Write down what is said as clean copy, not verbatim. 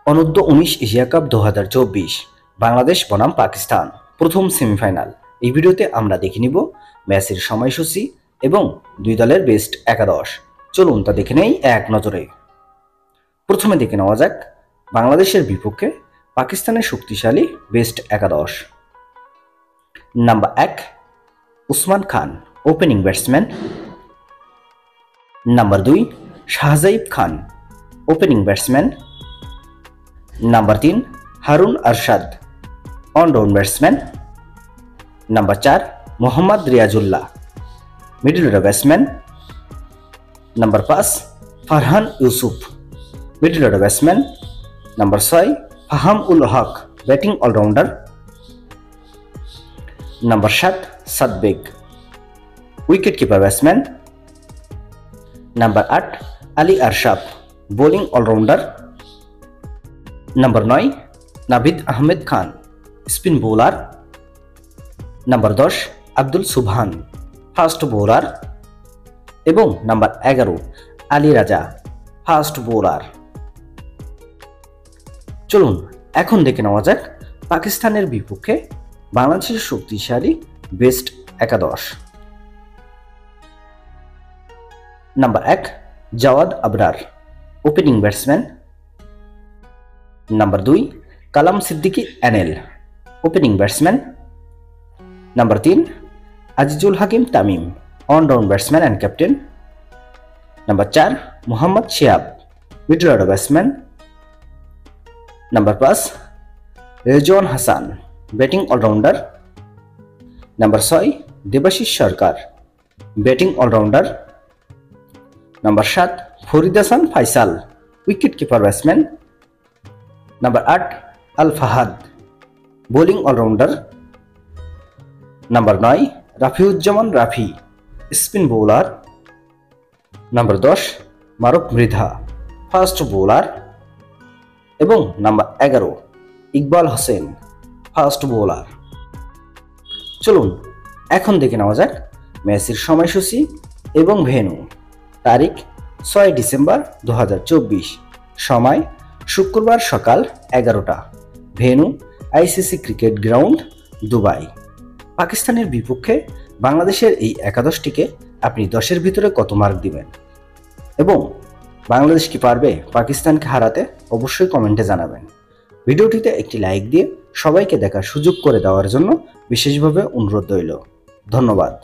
অনূর্ধ্ব-19 Asia cup 2024 Bangladesh বনাম পাকিস্তান প্রথম semifinal. এই ভিডিওতে আমরা দেখে নিব ম্যাচের সময়সূচি এবং দুই দলের বেস্ট একাদশ। চলুন তা দেখে নেই এক নজরে। প্রথমে দেখে নেওয়া যাক বাংলাদেশের বিপক্ষে পাকিস্তানের শক্তিশালী বেস্ট একাদশ। নাম্বার 1 উসমান খান, ওপেনিং ব্যাটসম্যান। নাম্বার 2 শাহজাইব খান, opening batsman. Number 3 Harun Arshad, all-round batsman. Number 4 Mohammad রিয়াজুল্লাহ, middle order batsman. Number 5 Farhan Yusuf, middle order batsman. Number 6 ফাহাম ul Haq, batting allrounder. Number 7 সাদবেগ, wicket keeper batsman. Number 8 Ali Arshad, bowling allrounder. Number 9 Navid Ahmed Khan, spin bowler. Number 10 Abdul সুবহান, fast bowler. এবং number 11 Ali রাজা, fast bowler. চলুন এখন দেখে নেওয়া যাক পাকিস্তানের বিপক্ষে বাংলাদেশের শক্তিশালী বেস্ট একাদশ। Number 1 Jawad Abrar, opening batsman. Number 2 Kalam Siddiqui NL, opening batsman. Number 3 Azizul Hakim Tamim, allround batsman and captain. Number 4 Mohammad Shihab, middle order batsman. Number 5 Rezwan Hasan, batting allrounder. Number 6 Debashis Sarkar, batting allrounder. Number 7 Farid Hasan Faisal, wicket keeper batsman. Number 8 Al Fahad, bowling allrounder. Number 9 Rafiuzzaman Rafi, spin bowler. Number 10 Maruf Mridha, fast bowler. এবং number 11 Iqbal Hossain, fast bowler. চলুন এখন দেখে নেওয়া যাক ম্যাচের সময়সূচি এবং venue. তারিখ 6 ডিসেম্বর 2024, সময় শুক্রবার সকাল 11টা, venue ICC cricket ground, Dubai. পাকিস্তানের বিপক্ষে বাংলাদেশের এই একাদশটিকে আপনি 10-এর ভিতরে কত মার্ক দিবেন এবং বাংলাদেশ কি পারবে পাকিস্তানকে হারাতে অবশ্যই কমেন্টে জানাবেন। ভিডিওটিতে একটি লাইক দিয়ে সবাইকে দেখার সুযোগ করে দেওয়ার জন্য বিশেষভাবে অনুরোধ রইল। ধন্যবাদ।